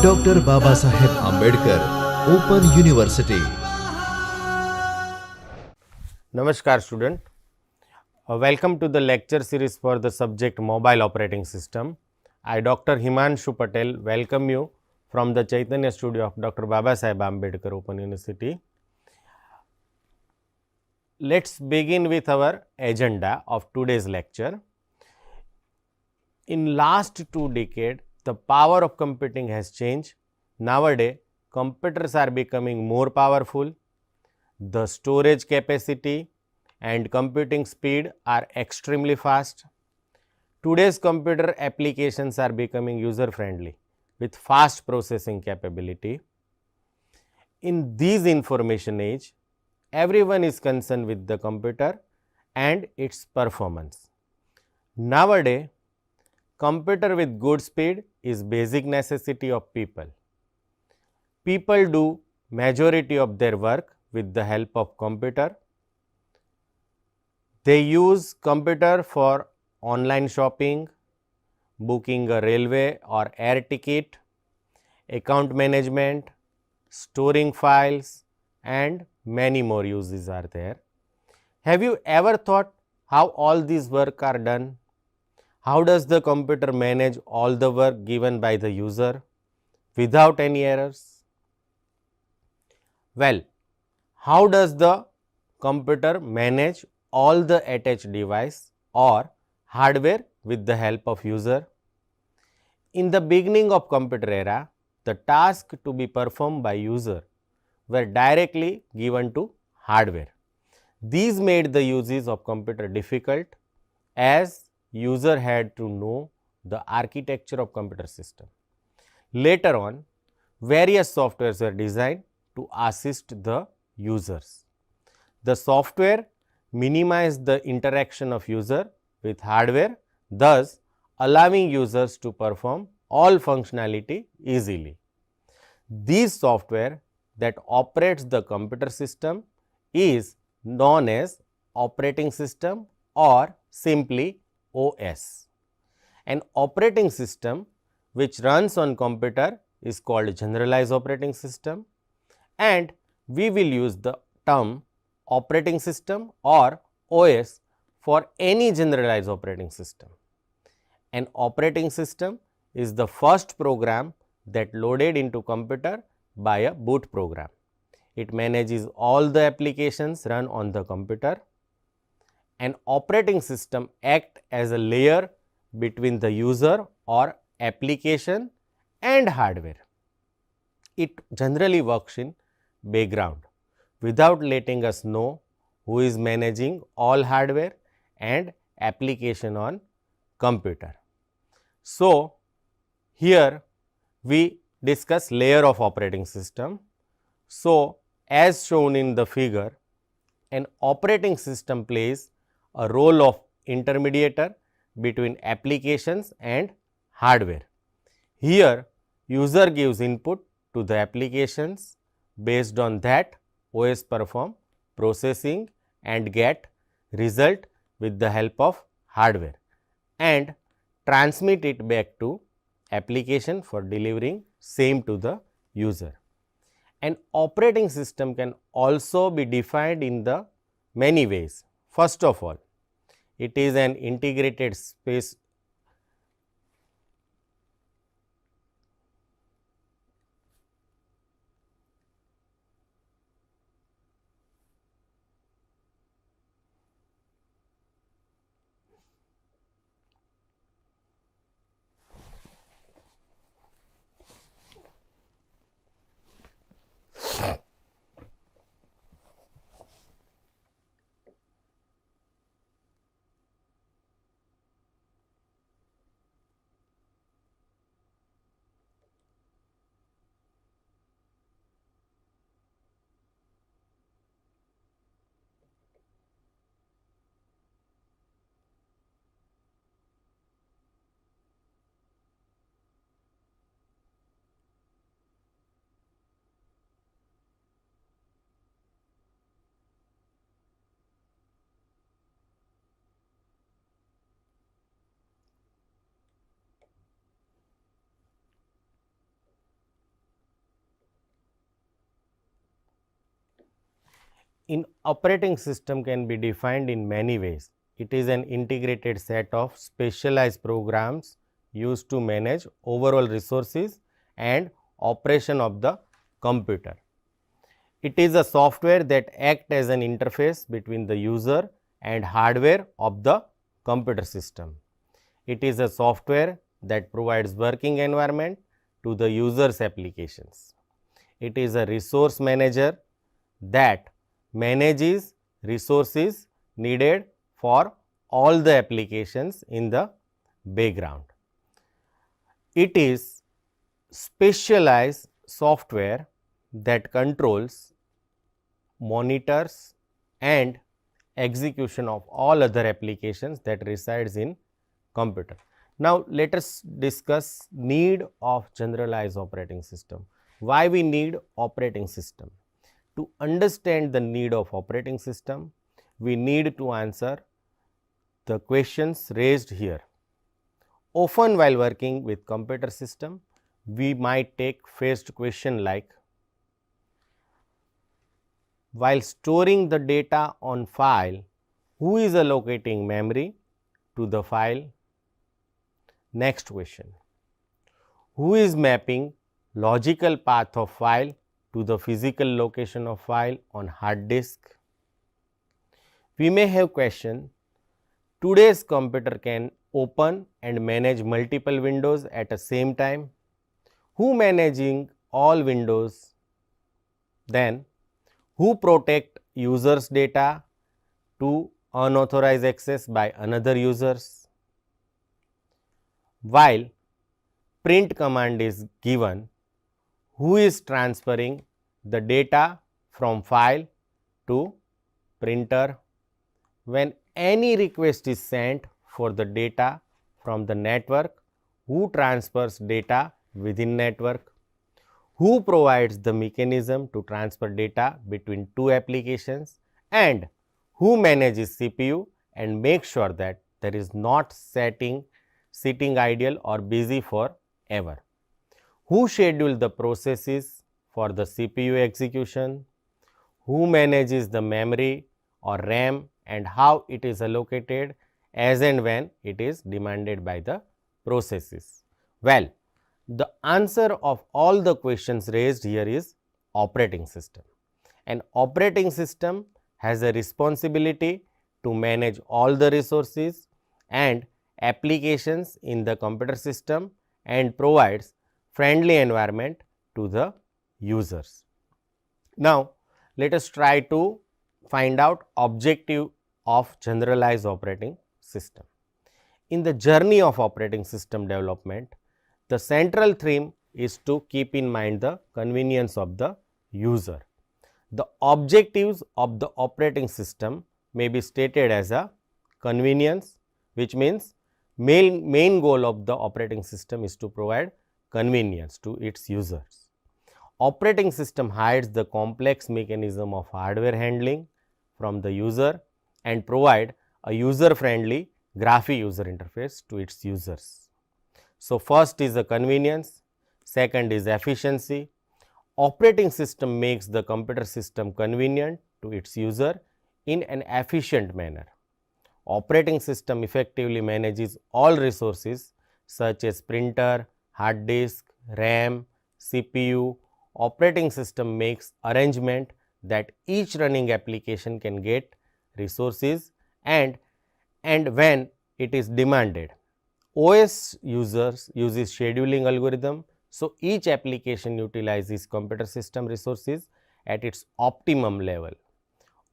Doctor Baba Saheb Ambedkar open university. Namaskar student, welcome to the lecture series for the subject mobile operating system. I Dr. Himanshu Patel welcome you from the Chaitanya studio of Dr. Baba Saheb Ambedkar Open University. Let's begin with our agenda of today's lecture. In last 2 decades, the power of computing has changed. Nowadays, computers are becoming more powerful. The storage capacity and computing speed are extremely fast. Today's computer applications are becoming user friendly with fast processing capability. In this information age, everyone is concerned with the computer and its performance. Nowadays, computer with good speed is basic necessity of people. People do majority of their work with the help of computer. They use computer for online shopping, booking a railway or air ticket, account management, storing files and many more uses are there. Have you ever thought how all these work are done? How does the computer manage all the work given by the user without any errors? Well, how does the computer manage all the attached device or hardware with the help of user? In the beginning of computer era, the task to be performed by user were directly given to hardware. These made the uses of computer difficult as user had to know the architecture of computer system. Later on, various softwares were designed to assist the users. The software minimized the interaction of user with hardware, thus allowing users to perform all functionality easily. This software that operates the computer system is known as operating system or simply OS. An operating system which runs on computer is called generalized operating system, and we will use the term operating system or OS for any generalized operating system. An operating system is the first program that loaded into computer by a boot program. It manages all the applications run on the computer. An operating system acts as a layer between the user or application and hardware. It generally works in background without letting us know who is managing all hardware and application on computer. So, here we discuss layer of operating system. So, as shown in the figure, an operating system plays a role of intermediator between applications and hardware. Here, user gives input to the applications. Based on that, OS perform processing and get result with the help of hardware and transmit it back to application for delivering same to the user. An operating system can also be defined in the many ways. First of all, it is an integrated space in operating system can be defined in many ways. It is an integrated set of specialized programs used to manage overall resources and operation of the computer. It is a software that acts as an interface between the user and hardware of the computer system. It is a software that provides working environment to the user's applications. It is a resource manager that manages resources needed for all the applications in the background. It is specialized software that controls, monitors and execution of all other applications that resides in computer. Now, let us discuss need of generalized operating system. Why we need operating system? To understand the need of operating system, we need to answer the questions raised here. Often while working with computer system, we might take faced question like, while storing the data on file, who is allocating memory to the file? Next question, who is mapping logical path of file to the physical location of file on hard disk? We may have question, today's computer can open and manage multiple windows at the same time. Who managing all windows? Then, who protect users data to unauthorized access by another users? While print command is given, who is transferring the data from file to printer? When any request is sent for the data from the network, who transfers data within network? Who provides the mechanism to transfer data between two applications, and who manages CPU and makes sure that there is not sitting idle or busy forever? Who schedules the processes for the CPU execution? Who manages the memory or RAM and how it is allocated as and when it is demanded by the processes? Well, the answer of all the questions raised here is operating system. An operating system has a responsibility to manage all the resources and applications in the computer system and provides friendly environment to the users. Now, let us try to find out objective of generalized operating system. In the journey of operating system development, the central theme is to keep in mind the convenience of the user. The objectives of the operating system may be stated as a convenience, which means main goal of the operating system is to provide convenience to its users. Operating system hides the complex mechanism of hardware handling from the user and provide a user friendly graphic user interface to its users. So, first is the convenience, second is efficiency. Operating system makes the computer system convenient to its user in an efficient manner. Operating system effectively manages all resources such as printer, hard disk, RAM, CPU. Operating system makes arrangement that each running application can get resources and when it is demanded. OS uses scheduling algorithm, so each application utilizes computer system resources at its optimum level.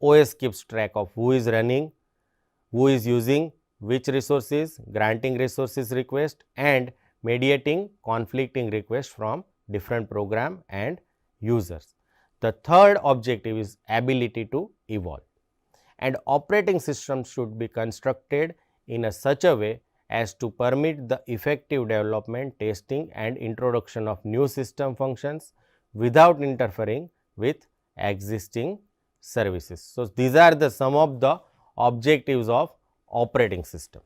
OS keeps track of who is running, who is using which resources, granting resources request and mediating conflicting requests from different program and users. The third objective is ability to evolve, and operating system should be constructed in such a way as to permit the effective development, testing and introduction of new system functions without interfering with existing services. So, these are the some of the objectives of operating system.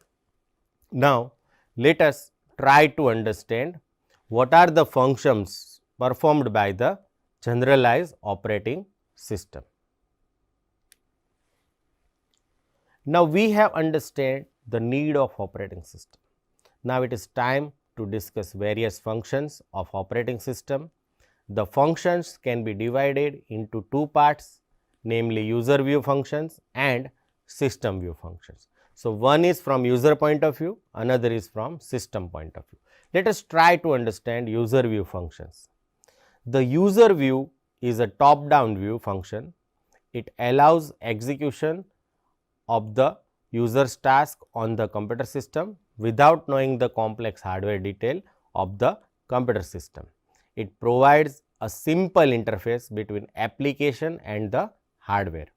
Now, let us try to understand what are the functions performed by the generalized operating system. Now we have understood the need of operating system. Now it is time to discuss various functions of operating system. The functions can be divided into two parts, namely user view functions and system view functions. So one is from user point of view, another is from system point of view. Let us try to understand user view functions. The user view is a top down view function. It allows execution of the user's task on the computer system without knowing the complex hardware detail of the computer system. It provides a simple interface between application and the hardware.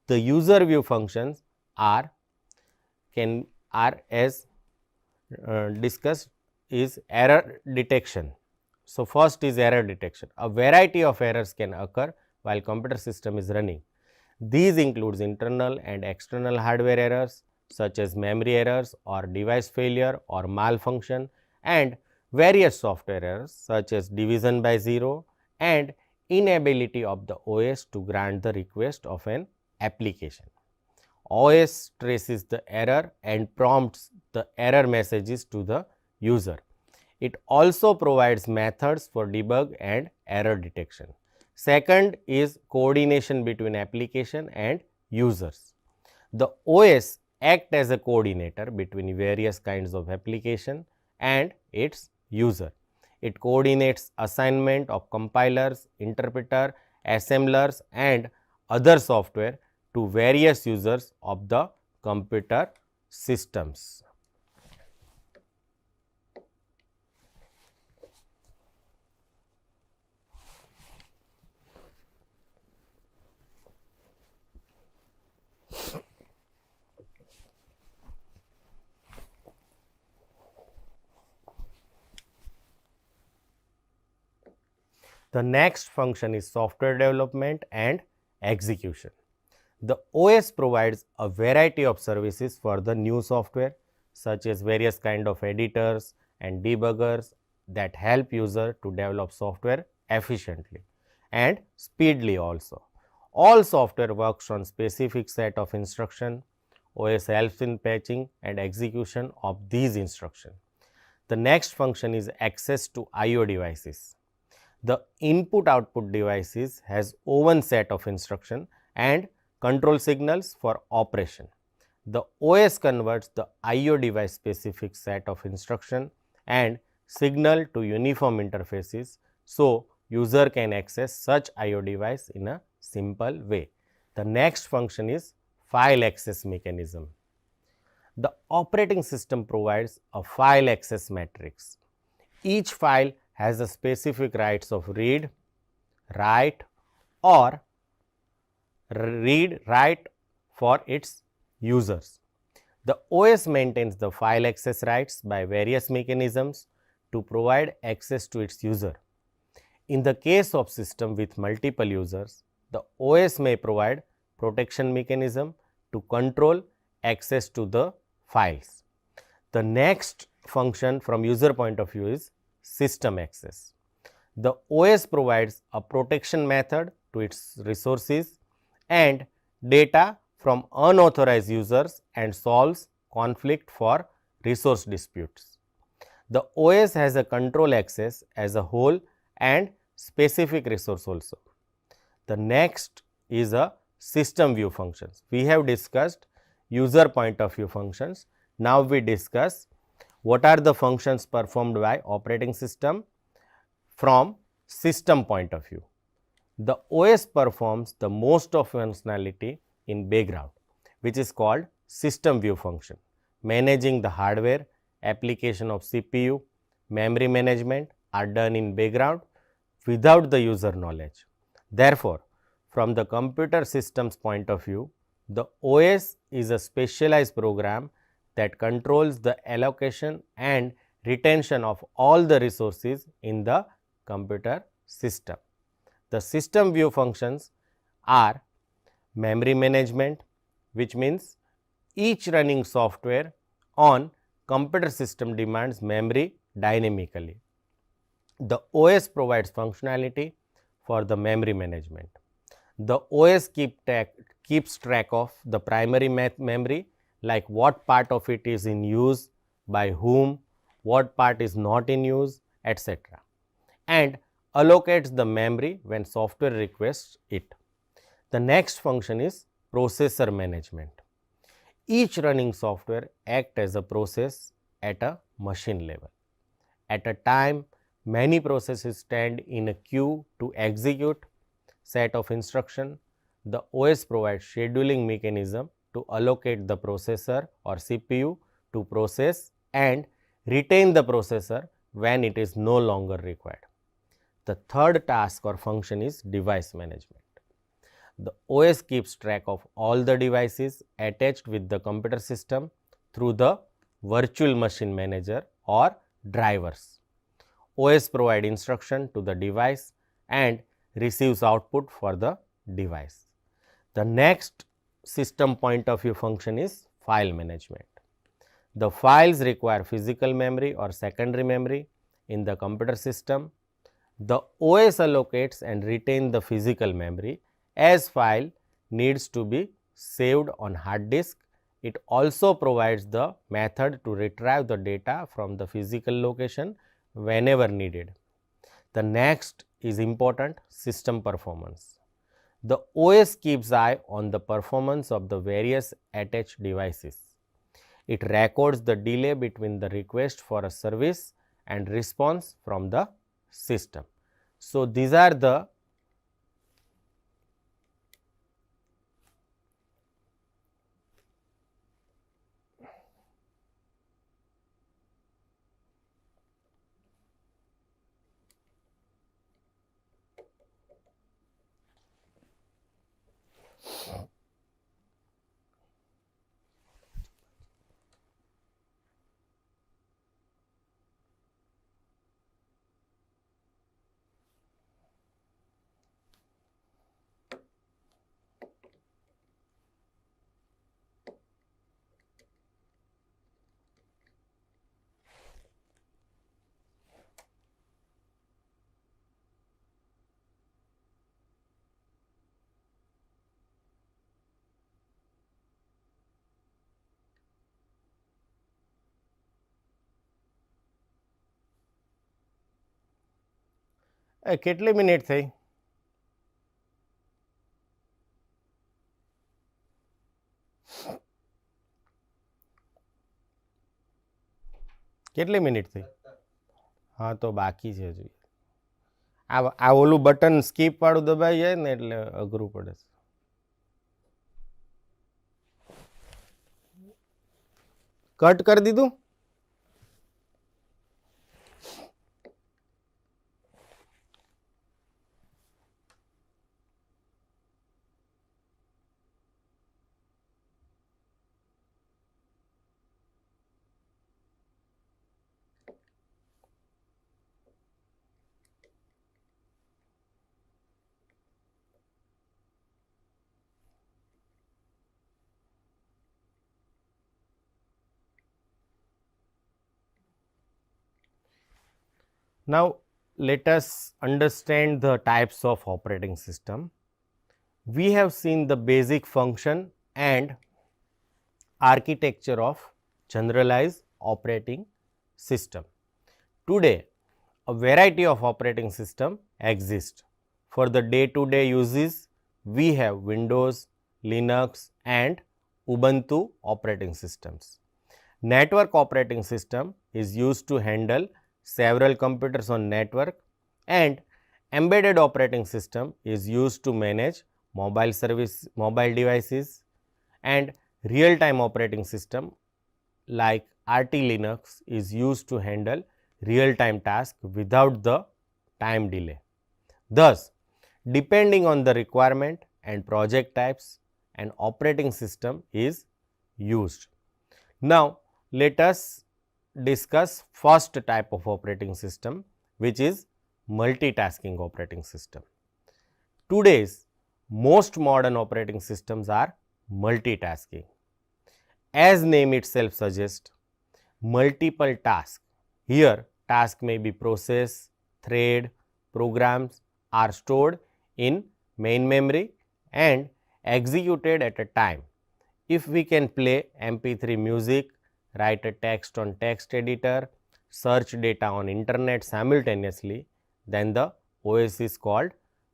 The user view functions are as discussed is error detection. So, first is error detection. A variety of errors can occur while computer system is running. These includes internal and external hardware errors such as memory errors or device failure or malfunction, and various software errors such as division by zero and inability of the OS to grant the request of an application. OS traces the error and prompts the error messages to the user. It also provides methods for debug and error detection. Second is coordination between application and users. The OS act as a coordinator between various kinds of application and its user. It coordinates assignment of compilers, interpreter, assemblers and other software to various users of the computer systems. The next function is software development and execution. The OS provides a variety of services for the new software such as various kind of editors and debuggers that help user to develop software efficiently and speedily also. All software works on specific set of instruction. OS helps in patching and execution of these instructions. The next function is access to I/O devices. The input output devices has own set of instruction and control signals for operation. The OS converts the I/O device specific set of instruction and signal to uniform interfaces, so user can access such I/O device in a simple way. The next function is file access mechanism. The operating system provides a file access matrix. Each file has a specific rights of read, write or read, write for its users. The OS maintains the file access rights by various mechanisms to provide access to its user. In the case of system with multiple users, the OS may provide protection mechanism to control access to the files. The next function from user point of view is system access. The OS provides a protection method to its resources and data from unauthorized users and solves conflict for resource disputes. The OS has a control access as a whole and specific resource also. The next is a system view functions. We have discussed user point of view functions. Now we discuss what are the functions performed by operating system from system point of view. The OS performs the most of functionality in background, which is called system view function. Managing the hardware, application of CPU, memory management are done in background without the user knowledge. Therefore, from the computer system's point of view, the OS is a specialized program that controls the allocation and retention of all the resources in the computer system. The system view functions are memory management, which means each running software on computer system demands memory dynamically. The OS provides functionality for the memory management. The OS keeps track of the primary memory, like what part of it is in use, by whom, what part is not in use, etc., and allocates the memory when software requests it. The next function is processor management. Each running software acts as a process at a machine level. At a time, many processes stand in a queue to execute set of instruction. The OS provides scheduling mechanism to allocate the processor or CPU to process and retain the processor when it is no longer required. The third task or function is device management. The OS keeps track of all the devices attached with the computer system through the virtual machine manager or drivers. OS provides instruction to the device and receives output for the device. The next system point of view function is file management. The files require physical memory or secondary memory in the computer system. The OS allocates and retains the physical memory as file needs to be saved on hard disk. It also provides the method to retrieve the data from the physical location whenever needed. The next is important, system performance. The OS keeps eye on the performance of the various attached devices. It records the delay between the request for a service and response from the system. So, these are the કેટલી minute થઈ? કેટલી minute થઈ? હા તો બાકી છે હજુ. આ ઓલું બટન સ્કીપ વાળું દબાઈ જાય ને એટલે અઘરું પડે છે. કટ કરી દીધું? Now, let us understand the types of operating system. We have seen the basic function and architecture of generalized operating system. Today, a variety of operating system exists. For the day-to-day uses, we have Windows, Linux and Ubuntu operating systems. Network operating system is used to handle several computers on network, and embedded operating system is used to manage mobile devices, and real-time operating system like RT Linux is used to handle real-time tasks without the time delay. Thus, depending on the requirement and project types, an operating system is used. Now, let us discuss first type of operating system, which is multitasking operating system. Today's most modern operating systems are multitasking. As name itself suggests, multiple tasks. Here, tasks may be process, thread, programs are stored in main memory, and executed at a time. If we can play MP3 music, write a text on text editor, search data on internet simultaneously, then the OS is called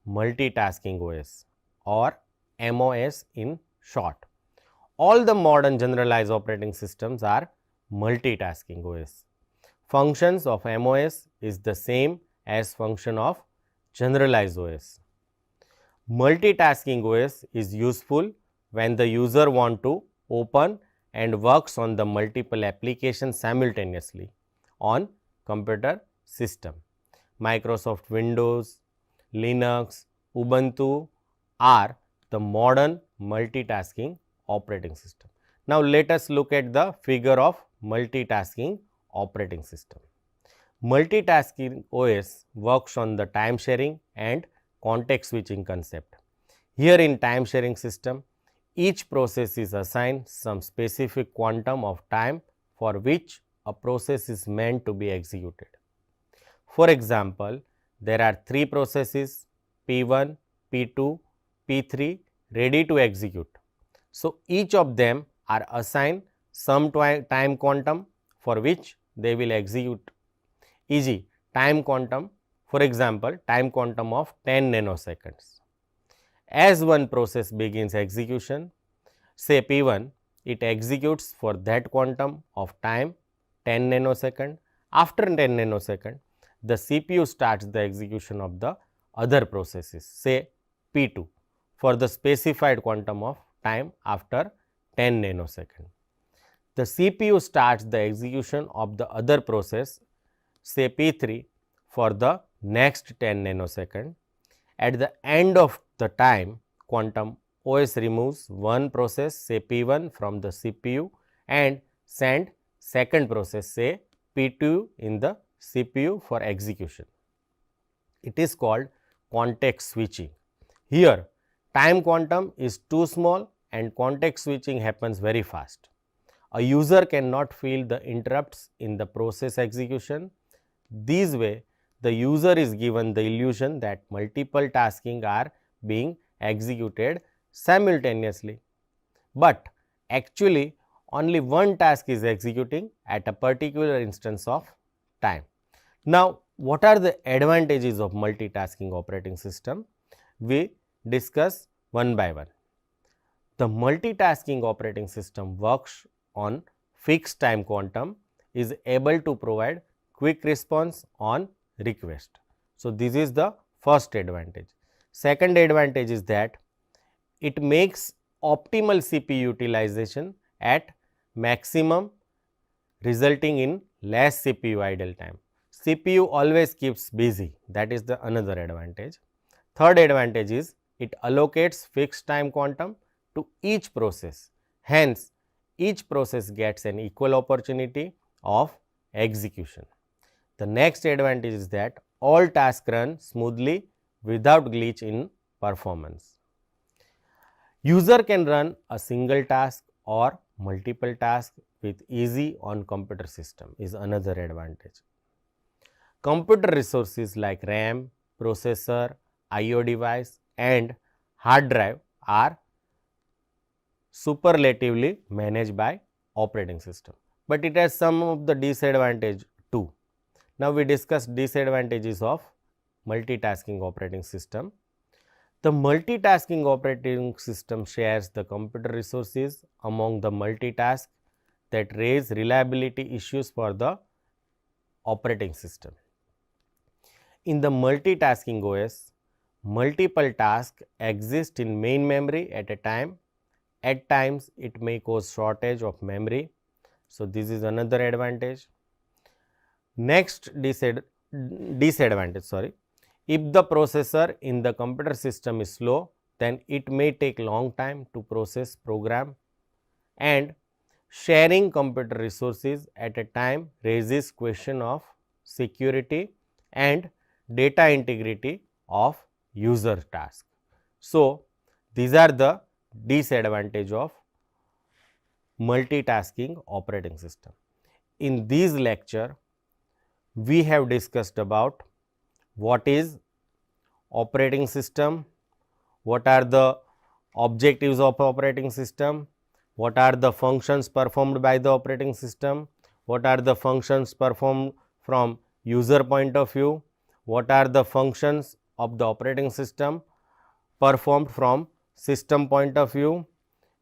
multitasking OS or MOS in short. All the modern generalized operating systems are multitasking OS. Functions of MOS is the same as function of generalized OS. Multitasking OS is useful when the user want to open and works on the multiple applications simultaneously on computer system. Microsoft Windows, Linux, Ubuntu are the modern multitasking operating system. Now, let us look at the figure of multitasking operating system. Multitasking OS works on the time sharing and context switching concept. Here in time sharing system, each process is assigned some specific quantum of time for which a process is meant to be executed. For example, there are 3 processes P1, P2, P3 ready to execute. So, each of them are assigned some time quantum for which they will execute, e.g. time quantum, for example, time quantum of 10 nanoseconds. As one process begins execution, say P1, it executes for that quantum of time 10 nanosecond. After 10 nanosecond, the CPU starts the execution of the other processes, say P2, for the specified quantum of time after 10 nanosecond. The CPU starts the execution of the other process, say P3, for the next 10 nanosecond. At the end of the time quantum, OS removes one process, say P1, from the CPU and send second process, say P2, in the CPU for execution. It is called context switching. Here, time quantum is too small and context switching happens very fast. A user cannot feel the interrupts in the process execution. This way, the user is given the illusion that multiple tasking are being executed simultaneously, but actually only one task is executing at a particular instance of time. Now, what are the advantages of multitasking operating system? We discuss one by one. The multitasking operating system works on fixed time quantum, is able to provide quick response on request. So, this is the first advantage. Second advantage is that it makes optimal CPU utilization at maximum, resulting in less CPU idle time. CPU always keeps busy, that is the another advantage. Third advantage is it allocates fixed time quantum to each process. Hence, each process gets an equal opportunity of execution. The next advantage is that all tasks run smoothly without glitch in performance. User can run a single task or multiple tasks with easy on computer system is another advantage. Computer resources like RAM, processor, IO device and hard drive are superlatively managed by operating system, but it has some of the disadvantage too. Now, we discuss disadvantages of multitasking operating system. The multitasking operating system shares the computer resources among the multitask that raise reliability issues for the operating system. In the multitasking OS, multiple tasks exist in main memory at a time. At times, it may cause shortage of memory. So, this is another advantage. Next disadvantage, if the processor in the computer system is slow, then it may take long time to process program, and sharing computer resources at a time raises question of security and data integrity of user task. So, these are the disadvantage of multitasking operating system. In this lecture, we have discussed about what is operating system, what are the objectives of operating system, what are the functions performed by the operating system, what are the functions performed from user point of view, what are the functions of the operating system performed from system point of view.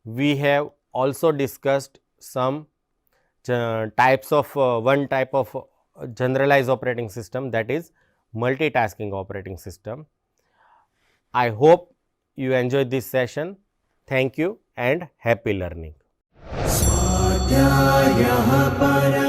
We have also discussed some types of one type of generalized operating system, that is multitasking operating system. I hope you enjoyed this session. Thank you and happy learning. स्वाध्यायः परः